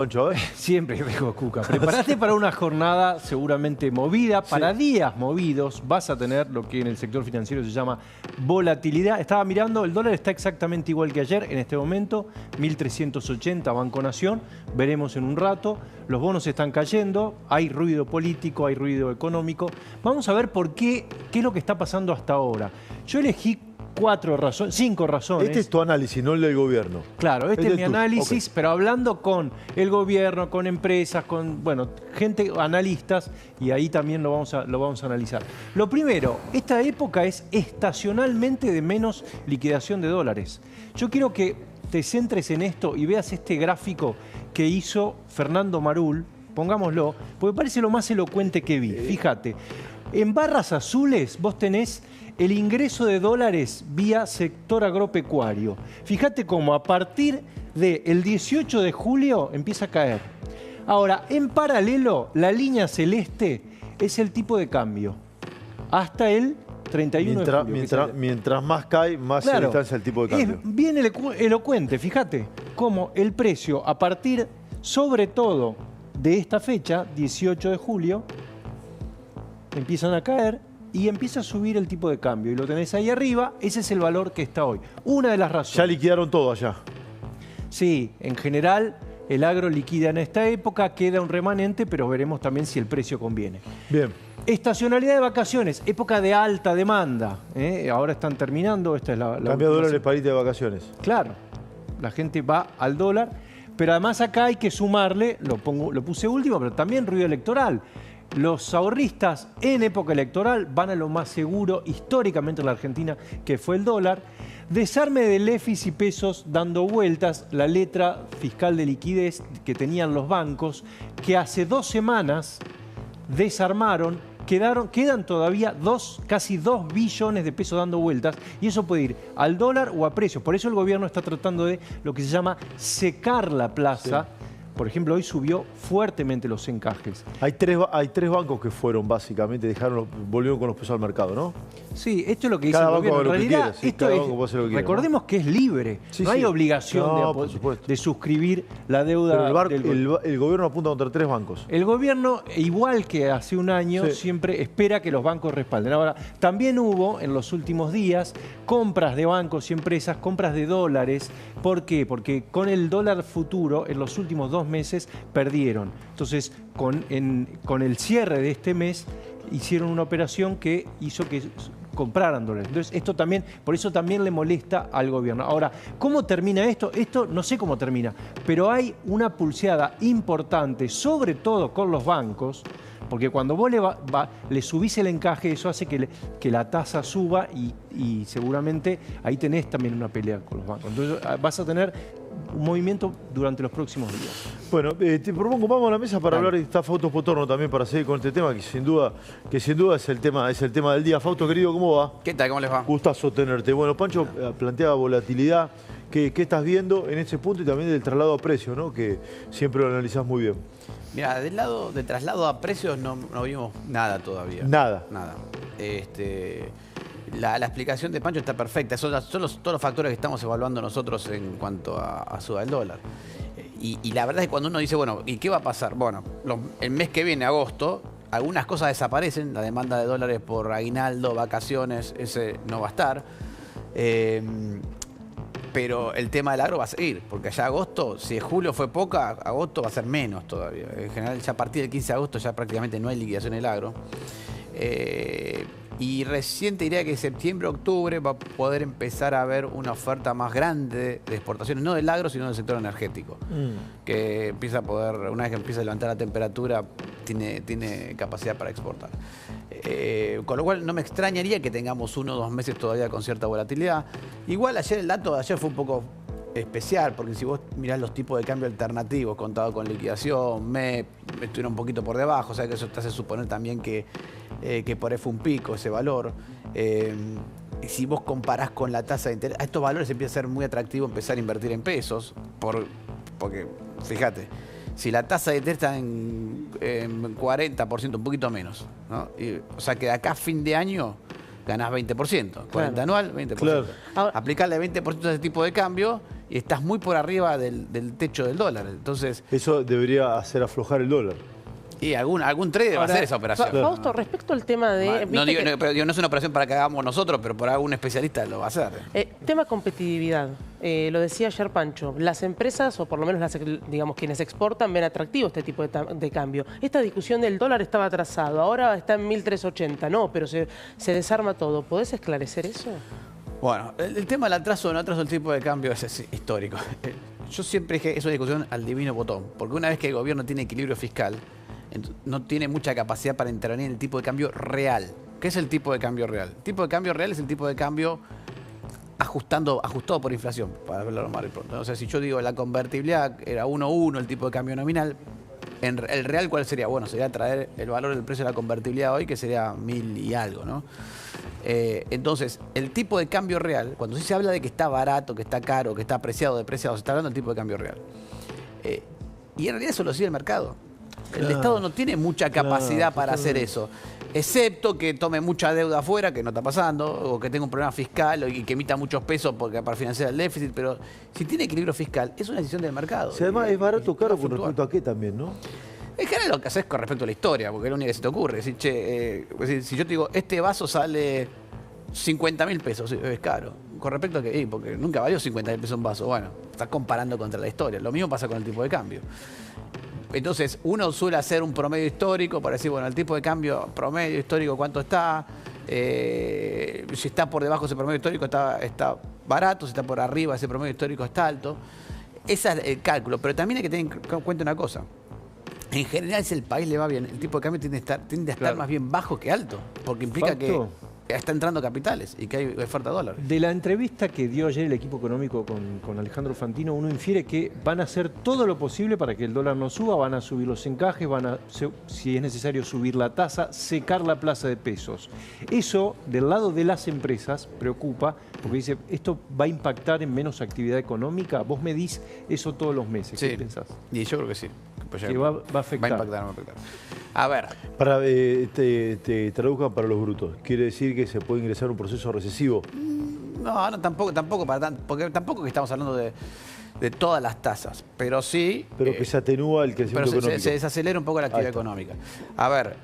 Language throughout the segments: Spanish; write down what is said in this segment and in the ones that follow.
Poncho, a ver. Siempre riesgo, Cuca. Prepárate para una jornada seguramente movida. Para días movidos vas a tener lo que en el sector financiero se llama volatilidad. Estaba mirando, el dólar está exactamente igual que ayer en este momento, 1.380 Banco Nación. Veremos en un rato. Los bonos están cayendo, hay ruido político, hay ruido económico. Vamos a ver por qué es lo que está pasando hasta ahora. Yo elegí 5 razones. Este es tu análisis, no el del gobierno. Claro, este es mi análisis, pero hablando con el gobierno, con empresas, con gente, analistas, y ahí también lo vamos a analizar. Lo primero, esta época es estacionalmente de menos liquidación de dólares. Yo quiero que te centres en esto y veas este gráfico que hizo Fernando Marul, pongámoslo, porque parece lo más elocuente que vi. Fíjate, en barras azules vos tenés el ingreso de dólares vía sector agropecuario. Fíjate cómo a partir del 18 de julio empieza a caer. Ahora, en paralelo, la línea celeste es el tipo de cambio. Hasta el 31 de julio. Mientras más cae, más se distancia el tipo de cambio. Es bien elocuente, fíjate, cómo el precio a partir, sobre todo, de esta fecha, 18 de julio, empiezan a caer y empieza a subir el tipo de cambio. Y lo tenés ahí arriba, ese es el valor que está hoy. Una de las razones. Ya liquidaron todo allá. Sí, en general el agro liquida en esta época, queda un remanente, pero veremos también si el precio conviene. Bien. Estacionalidad de vacaciones, época de alta demanda. Ahora están terminando, esta es la Cambia dólares para irte de vacaciones. Claro, la gente va al dólar, pero además acá hay que sumarle, lo puse último, pero también ruido electoral. Los ahorristas en época electoral van a lo más seguro históricamente en la Argentina, que fue el dólar. Desarme de LEFIs y pesos dando vueltas, la letra fiscal de liquidez que tenían los bancos, que hace 2 semanas desarmaron, quedan todavía casi 2 billones de pesos dando vueltas, y eso puede ir al dólar o a precios. Por eso el gobierno está tratando de lo que se llama secar la plaza. Sí. Por ejemplo, hoy subió fuertemente los encajes. Hay tres bancos que fueron, básicamente, volvieron con los pesos al mercado, ¿no? Sí, esto es lo que dice el gobierno. En realidad, recordemos que es libre. Sí, no hay obligación de suscribir la deuda. Pero el gobierno apunta contra 3 bancos. El gobierno, igual que hace un año, siempre espera que los bancos respalden. Ahora, también hubo en los últimos días compras de bancos y empresas, compras de dólares. ¿Por qué? Porque con el dólar futuro, en los últimos 2 meses, perdieron. Entonces, con el cierre de este mes, hicieron una operación que hizo que compraran dólares. Entonces, esto también, por eso también le molesta al gobierno. Ahora, ¿cómo termina esto? Esto no sé cómo termina, pero hay una pulseada importante, sobre todo con los bancos, porque cuando vos le subís el encaje, eso hace que la tasa suba y seguramente ahí tenés también una pelea con los bancos. Entonces vas a tener un movimiento durante los próximos días. Bueno, te propongo, vamos a la mesa para hablar de esta Fausto Potorno también, para seguir con este tema, que sin duda es el tema del día. Fausto, querido, ¿cómo va? ¿Qué tal? ¿Cómo les va? Gustazo tenerte. Bueno, Pancho planteaba volatilidad. ¿Qué estás viendo en ese punto y también del traslado a precio, ¿no? Que siempre lo analizás muy bien? Mira, de traslado a precios no vimos nada todavía. Nada. Nada. La explicación de Pancho está perfecta. Son todos los factores que estamos evaluando nosotros en cuanto a suba del dólar. Y la verdad es que cuando uno dice, bueno, ¿y qué va a pasar? Bueno, el mes que viene, agosto, algunas cosas desaparecen. La demanda de dólares por aguinaldo, vacaciones, ese no va a estar. Pero el tema del agro va a seguir, porque allá agosto, si julio fue poca, agosto va a ser menos todavía. En general, ya a partir del 15 de agosto ya prácticamente no hay liquidación en el agro. Y recién te diría que septiembre, octubre va a poder empezar a haber una oferta más grande de exportaciones, no del agro, sino del sector energético. Que empieza a poder, una vez que empieza a levantar la temperatura, tiene capacidad para exportar. Con lo cual no me extrañaría que tengamos 1 o 2 meses todavía con cierta volatilidad. Igual el dato de ayer fue un poco especial, porque si vos mirás los tipos de cambio alternativos, contado con liquidación, MEP, estuvieron un poquito por debajo, o sea que eso te hace suponer también que por ahí fue un pico ese valor. Si vos comparás con la tasa de interés, a estos valores empieza a ser muy atractivo empezar a invertir en pesos, porque fíjate, si la tasa de interés está en 40%, un poquito menos, ¿no? O sea que de acá a fin de año ganás 20%. 40 anual, 20%. Claro. Aplicarle 20% a ese tipo de cambio y estás muy por arriba del techo del dólar. Entonces, Eso debería hacer aflojar el dólar. y algún trader va a hacer esa operación. Fausto, respecto al tema de... No es una operación para que hagamos nosotros, pero por algún especialista lo va a hacer. Tema competitividad. Lo decía ayer Pancho. Las empresas, o por lo menos digamos quienes exportan, ven atractivo este tipo de cambio. Esta discusión del dólar estaba atrasado, ahora está en 1.380. No, pero se desarma todo. ¿Podés esclarecer eso? Bueno, el tema del atraso o no atraso del tipo de cambio es histórico. Yo siempre dije, es una discusión al divino botón, porque una vez que el gobierno tiene equilibrio fiscal, no tiene mucha capacidad para intervenir en el tipo de cambio real. ¿Qué es el tipo de cambio real? El tipo de cambio real es el tipo de cambio ajustado por inflación, para hablarlo mal y pronto. O sea, si yo digo la convertibilidad era 1,1 el tipo de cambio nominal, el real, ¿cuál sería? Bueno, sería traer el valor del precio de la convertibilidad hoy, que sería 1.000 y algo, ¿no? Entonces, el tipo de cambio real, cuando sí se habla de que está barato, que está caro, que está apreciado, depreciado, se está hablando del tipo de cambio real. Y en realidad eso lo sigue el mercado. El Estado no tiene mucha capacidad para hacer eso, excepto que tome mucha deuda afuera, que no está pasando, o que tenga un problema fiscal y que emita muchos pesos para financiar el déficit, pero si tiene equilibrio fiscal, es una decisión del mercado. Si además es barato o caro con respecto a qué también, ¿no? En general lo que haces con respecto a la historia, porque es lo único que se te ocurre. Es decir, si yo te digo, este vaso sale 50.000 pesos, es caro. ¿Con respecto a qué? Porque nunca valió 50.000 pesos un vaso. Bueno, estás comparando contra la historia. Lo mismo pasa con el tipo de cambio. Entonces, uno suele hacer un promedio histórico para decir, bueno, el tipo de cambio promedio histórico, ¿cuánto está? Si está por debajo de ese promedio histórico, está barato. Si está por arriba, ese promedio histórico está alto. Ese es el cálculo. Pero también hay que tener en cuenta una cosa. En general, si el país le va bien, el tipo de cambio tiende a estar más bien bajo que alto. Porque implica que está entrando capitales y que hay oferta de dólar. De la entrevista que dio ayer el equipo económico con Alejandro Fantino, uno infiere que van a hacer todo lo posible para que el dólar no suba, van a subir los encajes, si es necesario subir la tasa, secar la plaza de pesos. Eso, del lado de las empresas, preocupa, porque dice, esto va a impactar en menos actividad económica. Vos medís eso todos los meses. ¿Qué pensás? Y yo creo que sí. Que va a afectar. Va a impactar. A ver. Para te traduzcan para los brutos. ¿Quiere decir que se puede ingresar a un proceso recesivo? No, tampoco para tanto, porque tampoco que estamos hablando de todas las tasas, pero sí... Pero que se atenúa el crecimiento económico. Se desacelera un poco la actividad económica. A ver,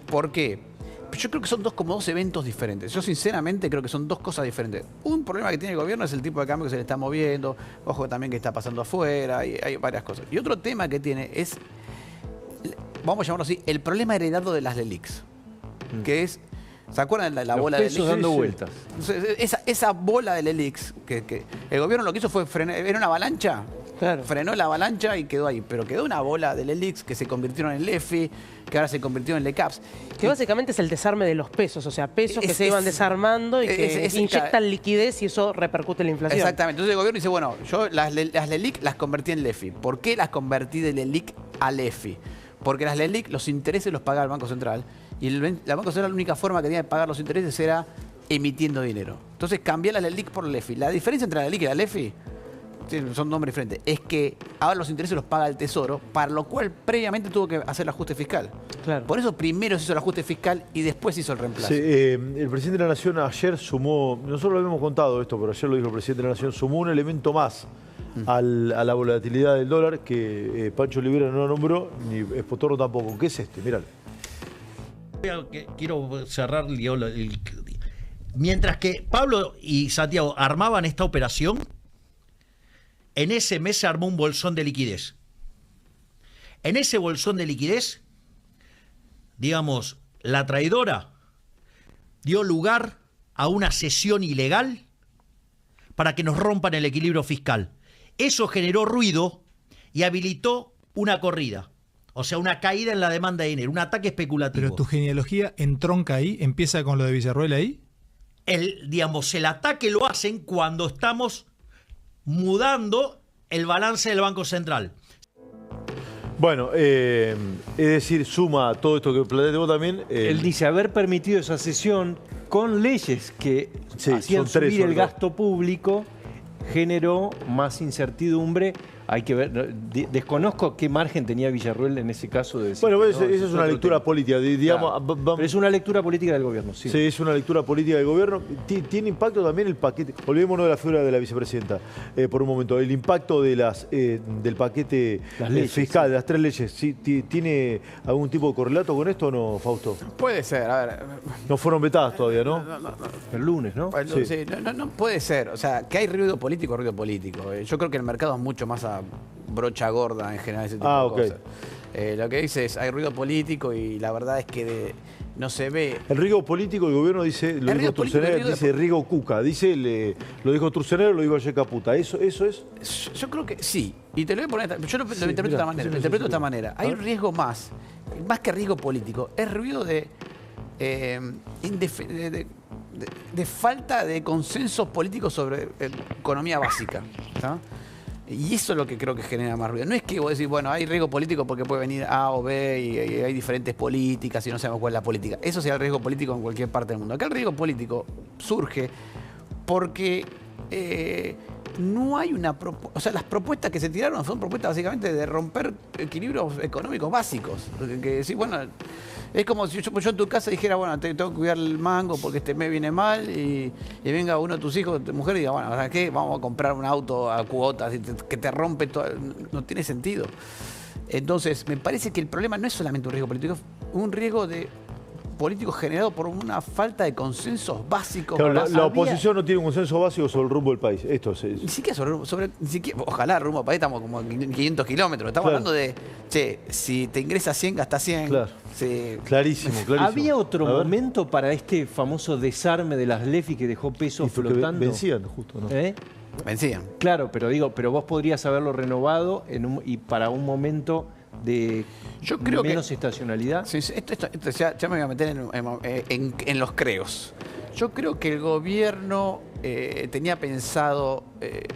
¿por qué? Yo creo que son como dos eventos diferentes. Yo sinceramente creo que son dos cosas diferentes. Un problema que tiene el gobierno es el tipo de cambio que se le está moviendo, ojo también que está pasando afuera, y hay varias cosas. Y otro tema que tiene es, vamos a llamarlo así, el problema heredado de las LELIQs, que es, ¿se acuerdan de la bola de LELIQs? Dando vueltas. Esa bola de LELIQs, que el gobierno lo que hizo fue frenar, era una avalancha. Claro. Frenó la avalancha y quedó ahí. Pero quedó una bola de LELIQs que se convirtieron en LEFI, que ahora se convirtió en LECAPS. Que básicamente es el desarme de los pesos, o sea, pesos que se iban desarmando y que inyectan liquidez y eso repercute en la inflación. Exactamente. Entonces el gobierno dice, bueno, yo las LELIQ las convertí en LEFI. ¿Por qué las convertí de LELIQ a LEFI? Porque las LELIQ, los intereses los pagaba el Banco Central. Y el Banco Central, la única forma que tenía de pagar los intereses era emitiendo dinero. Entonces cambié la LELIQ por LEFI. La diferencia entre la LELIQ y la LEFI, son nombres diferentes, es que ahora los intereses los paga el Tesoro, para lo cual previamente tuvo que hacer el ajuste fiscal. Claro. Por eso primero se hizo el ajuste fiscal y después se hizo el reemplazo. Sí, el presidente de la Nación ayer sumó, nosotros lo habíamos contado esto, pero ayer lo dijo el presidente de la Nación, sumó un elemento más a la volatilidad del dólar que Pancho Olivera no nombró, ni Espotorno tampoco. ¿Qué es este? Míralo. Quiero cerrar, mientras que Pablo y Santiago armaban esta operación, en ese mes se armó un bolsón de liquidez. En ese bolsón de liquidez, digamos, la traidora dio lugar a una cesión ilegal para que nos rompan el equilibrio fiscal. Eso generó ruido y habilitó una corrida. O sea, una caída en la demanda de dinero, un ataque especulativo. Pero tu genealogía entronca ahí, empieza con lo de Villarroel ahí. El ataque lo hacen cuando estamos mudando el balance del Banco Central. Bueno, es decir, suma todo esto que planteaste vos también. Él dice haber permitido esa cesión con leyes que hacían subir el gasto público generó más incertidumbre hay que ver. Desconozco qué margen tenía Villarruel en ese caso de decir. Bueno, que esa es una lectura tema. política. Digamos, Claro. Pero es una lectura política del gobierno, sí. Sí, es una lectura política del gobierno. Tiene impacto también el paquete. Olvidémonos de la figura de la vicepresidenta por un momento. El impacto de del paquete fiscal, de las 3 leyes. ¿Sí? ¿Tiene algún tipo de correlato con esto o no, Fausto? Puede ser, a ver. No fueron vetadas todavía, ¿no? El lunes, ¿no? Sí. Sí, no puede ser. O sea, que hay ruido político, ruido político. Yo creo que el mercado es mucho más a brocha gorda en general, ese tipo de cosas. Lo que dice es, hay ruido político y la verdad es que no se ve. El riesgo político, el gobierno dice, lo dijo Sturzenegger, dice riesgo Cuca. Dice, lo dijo Sturzenegger, lo dijo ayer Caputa. ¿Eso es? Yo creo que sí. Y te lo voy a poner, yo lo interpreto de esta manera. Lo interpreto de esta manera. Hay un riesgo más que riesgo político. Es ruido de falta de consensos políticos sobre economía básica. ¿Tá? Y eso es lo que creo que genera más ruido. No es que vos decís, bueno, hay riesgo político porque puede venir A o B y hay diferentes políticas y no sabemos cuál es la política. Eso sería el riesgo político en cualquier parte del mundo. Acá el riesgo político surge porque no hay una propuesta. O sea, las propuestas que se tiraron son propuestas básicamente de romper equilibrios económicos básicos. Que decir, bueno, es como si yo en tu casa dijera, bueno, tengo que cuidar el mango porque este mes viene mal y venga uno de tus hijos, tu mujer, y diga, bueno, ¿sabes qué? Vamos a comprar un auto a cuotas que te rompe todo. No tiene sentido. Entonces, me parece que el problema no es solamente un riesgo político, es un riesgo político generado por una falta de consensos básicos. Claro, la oposición no tiene un consenso básico sobre el rumbo del país. Esto es. Ni siquiera ni siquiera, ojalá el rumbo del país, estamos como 500 kilómetros. Estamos hablando de, si te ingresas 100, gastas 100. Claro. Sí. Clarísimo. ¿Había otro momento para este famoso desarme de las LEFI que dejó pesos flotando? Vencían, justo, ¿no? Vencían. Claro, pero vos podrías haberlo renovado y para un momento de menos estacionalidad. Sí, esto ya me voy a meter en los creos. Yo creo que el gobierno tenía pensado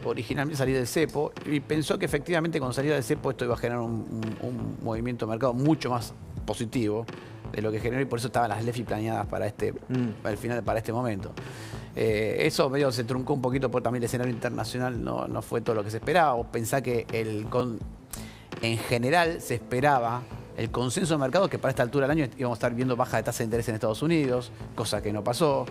originalmente salir del cepo y pensó que efectivamente con salida del cepo esto iba a generar un movimiento de mercado mucho más positivo de lo que generó y por eso estaban las LEFI planeadas para al final, para este momento. Eso medio se truncó un poquito porque también el escenario internacional no fue todo lo que se esperaba. O pensá que en general se esperaba el consenso de mercado que para esta altura del año íbamos a estar viendo baja de tasa de interés en Estados Unidos, cosa que no pasó,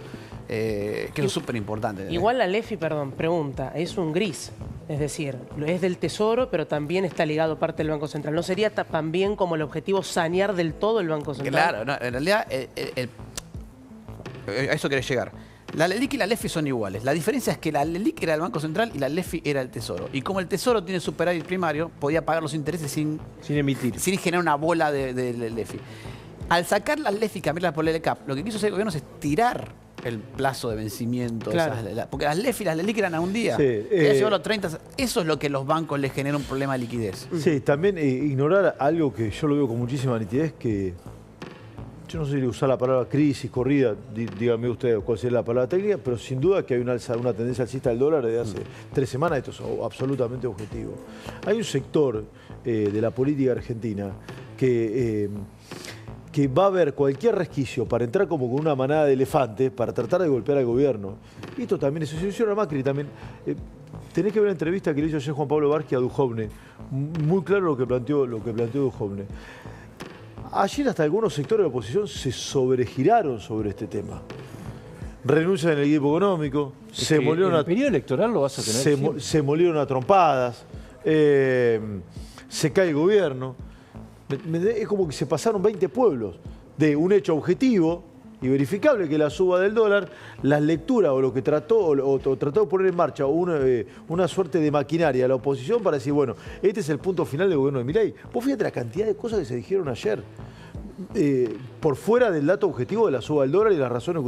que es súper importante. Igual la LEFI, pregunta, es un gris, es decir, es del Tesoro, pero también está ligado parte del Banco Central. ¿No sería también como el objetivo sanear del todo el Banco Central? Claro, no, en realidad a eso querés llegar. La LELIQ y la LEFI son iguales. La diferencia es que la LELIQ era el Banco Central y la LEFI era el Tesoro. Y como el Tesoro tiene superávit primario, podía pagar los intereses sin emitir. Sin generar una bola de LEFI. Al sacar las LEFI y cambiarlas por el LECAP, lo que quiso hacer el gobierno es estirar el plazo de vencimiento. Claro. Porque las LEFI y las LELIQ eran a un día. Sí, Llegó a los 30. Eso es lo que a los bancos les genera un problema de liquidez. Sí, también ignorar algo que yo lo veo con muchísima nitidez, que yo no sé si usar la palabra crisis, corrida, dígame usted cuál sería la palabra técnica, pero sin duda que hay una tendencia alcista del dólar desde hace 3 semanas, esto es absolutamente objetivo. Hay un sector de la política argentina que va a ver cualquier resquicio para entrar como con una manada de elefantes para tratar de golpear al gobierno. Y esto también es asociación a Macri también. Tenés que ver la entrevista que le hizo ayer Juan Pablo Barsky a Duhovne. Muy claro lo que planteó Duhovne. Ayer hasta algunos sectores de la oposición se sobregiraron sobre este tema. Renuncian en el equipo económico, se molieron el periodo electoral lo vas a tener se molieron a trompadas, se cae el gobierno. Es como que se pasaron 20 pueblos de un hecho objetivo y verificable que la suba del dólar, las lecturas o lo que trató de poner en marcha una suerte de maquinaria a la oposición para decir, bueno, este es el punto final del gobierno de Milei. Vos fíjate la cantidad de cosas que se dijeron ayer por fuera del dato objetivo de la suba del dólar y las razones que